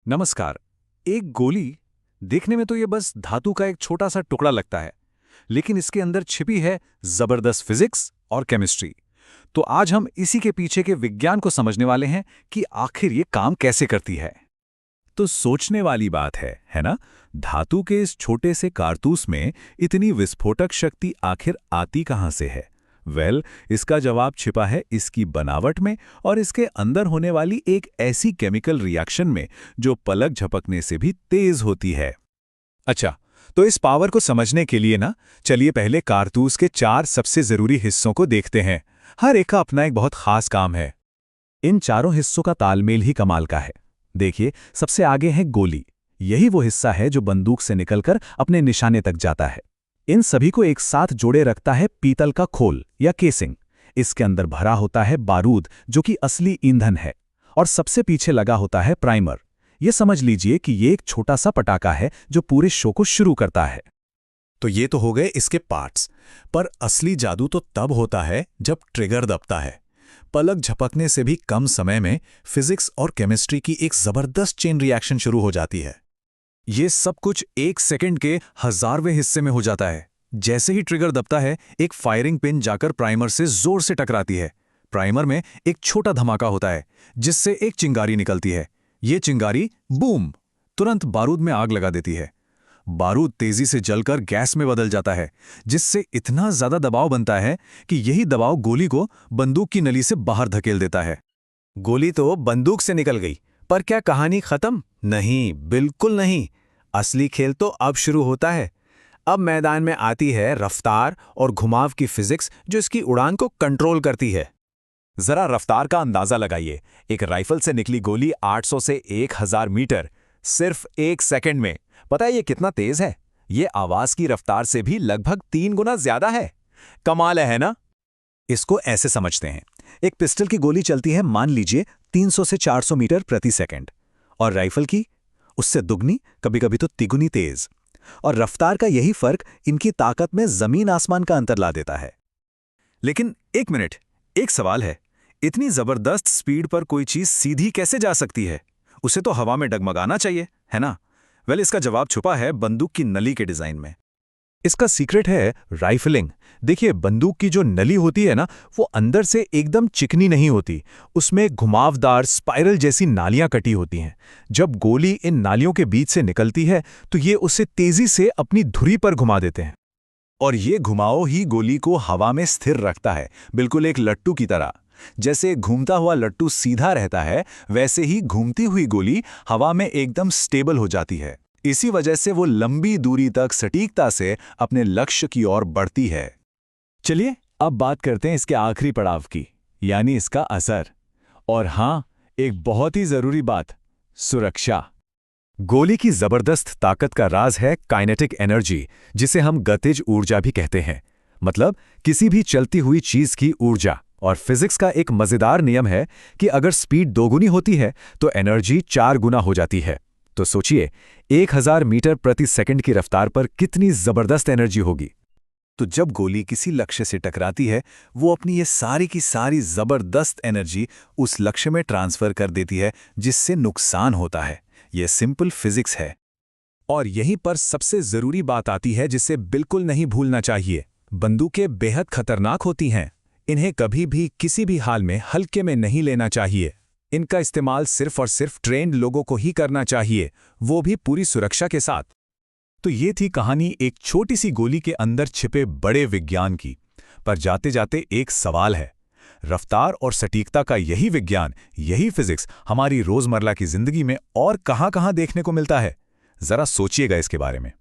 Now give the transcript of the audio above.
नमस्कार। एक गोली देखने में तो ये बस धातु का एक छोटा सा टुकड़ा लगता है, लेकिन इसके अंदर छिपी है जबरदस्त फिजिक्स और केमिस्ट्री। तो आज हम इसी के पीछे के विज्ञान को समझने वाले हैं कि आखिर ये काम कैसे करती है। तो सोचने वाली बात है ना? धातु के इस छोटे से कारतूस में इतनी विस्फोटक शक्ति आखिर आती कहां से है? इसका जवाब छिपा है इसकी बनावट में और इसके अंदर होने वाली एक ऐसी केमिकल रिएक्शन में जो पलक झपकने से भी तेज होती है। अच्छा, तो इस पावर को समझने के लिए ना, चलिए पहले कारतूस के 4 सबसे जरूरी हिस्सों को देखते हैं। हर एक का अपना एक बहुत खास काम है। इन चारों हिस्सों का तालमेल ही कमाल का है। देखिए, सबसे आगे है गोली। यही वो हिस्सा है जो बंदूक से निकलकर अपने निशाने तक जाता है। इन सभी को एक साथ जोड़े रखता है पीतल का खोल या केसिंग। इसके अंदर भरा होता है बारूद, जो कि असली ईंधन है। और सबसे पीछे लगा होता है प्राइमर। ये समझ लीजिए कि ये एक छोटा सा पटाखा है जो पूरे शो को शुरू करता है। तो ये तो हो गए इसके पार्ट्स, पर असली जादू तो तब होता है जब ट्रिगर दबता है। पलक झपकने से भी कम समय में फिजिक्स और केमिस्ट्री की एक जबरदस्त चेन रिएक्शन शुरू हो जाती है। ये सब कुछ 1 सेकंड के 1000वें हिस्से में हो जाता है। जैसे ही ट्रिगर दबता है, एक फायरिंग पिन जाकर प्राइमर से जोर से टकराती है। प्राइमर में एक छोटा धमाका होता है, जिससे एक चिंगारी निकलती है। ये चिंगारी बूम तुरंत बारूद में आग लगा देती है। बारूद तेजी से जलकर गैस में बदल जाता है, जिससे इतना ज्यादा दबाव बनता है कि यही दबाव गोली को बंदूक की नली से बाहर धकेल देता है। गोली तो बंदूक से निकल गई, पर क्या कहानी खत्म? नहीं, बिल्कुल नहीं। असली खेल तो अब शुरू होता है। अब मैदान में आती है रफ्तार और घुमाव की फिजिक्स, जो इसकी उड़ान को कंट्रोल करती है। जरा रफ्तार का अंदाजा लगाइए। एक राइफल से निकली गोली 800 से 1000 मीटर सिर्फ 1 सेकंड में। पता है ये कितना तेज है? ये आवाज की रफ्तार से भी लगभग 3 गुना ज्यादा है। कमाल है ना? इसको ऐसे समझते हैं, एक पिस्टल की गोली चलती है मान लीजिए 300 से 400 मीटर प्रति सेकंड, और राइफल की उससे दुगनी, कभी कभी तो तिगुनी तेज। और रफ्तार का यही फर्क इनकी ताकत में जमीन आसमान का अंतर ला देता है। लेकिन एक मिनट, एक सवाल है, इतनी जबरदस्त स्पीड पर कोई चीज सीधी कैसे जा सकती है? उसे तो हवा में डगमगाना चाहिए, है ना? इसका जवाब छुपा है बंदूक की नली के डिजाइन में। इसका सीक्रेट है राइफलिंग। देखिए, बंदूक की जो नली होती है ना, वो अंदर से एकदम चिकनी नहीं होती। उसमें घुमावदार स्पाइरल जैसी नालियां कटी होती हैं। जब गोली इन नालियों के बीच से निकलती है तो ये उसे तेजी से अपनी धुरी पर घुमा देते हैं, और ये घुमाव ही गोली को हवा में स्थिर रखता है, बिल्कुल एक लट्टू की तरह। जैसे घूमता हुआ लट्टू सीधा रहता है, वैसे ही घूमती हुई गोली हवा में एकदम स्टेबल हो जाती है। इसी वजह से वो लंबी दूरी तक सटीकता से अपने लक्ष्य की ओर बढ़ती है। चलिए अब बात करते हैं इसके आखिरी पड़ाव की, यानी इसका असर। और हां, एक बहुत ही जरूरी बात, सुरक्षा। गोली की जबरदस्त ताकत का राज है काइनेटिक एनर्जी, जिसे हम गतिज ऊर्जा भी कहते हैं। मतलब किसी भी चलती हुई चीज की ऊर्जा। और फिजिक्स का एक मजेदार नियम है कि अगर स्पीड 2 गुनी होती है तो एनर्जी 4 गुना हो जाती है। तो सोचिए, 1000 मीटर प्रति सेकंड की रफ्तार पर कितनी जबरदस्त एनर्जी होगी। तो जब गोली किसी लक्ष्य से टकराती है, वो अपनी ये सारी की सारी जबरदस्त एनर्जी उस लक्ष्य में ट्रांसफर कर देती है, जिससे नुकसान होता है। यह सिंपल फिजिक्स है। और यहीं पर सबसे जरूरी बात आती है, जिसे बिल्कुल नहीं भूलना चाहिए। बंदूकें बेहद खतरनाक होती हैं। इन्हें कभी भी किसी भी हाल में हल्के में नहीं लेना चाहिए। इनका इस्तेमाल सिर्फ और सिर्फ ट्रेन्ड लोगों को ही करना चाहिए, वो भी पूरी सुरक्षा के साथ। तो ये थी कहानी एक छोटी सी गोली के अंदर छिपे बड़े विज्ञान की। पर जाते जाते एक सवाल है, रफ्तार और सटीकता का यही विज्ञान, यही फिजिक्स हमारी रोजमर्रा की जिंदगी में और कहां-कहां देखने को मिलता है? जरा सोचिएगा इसके बारे में।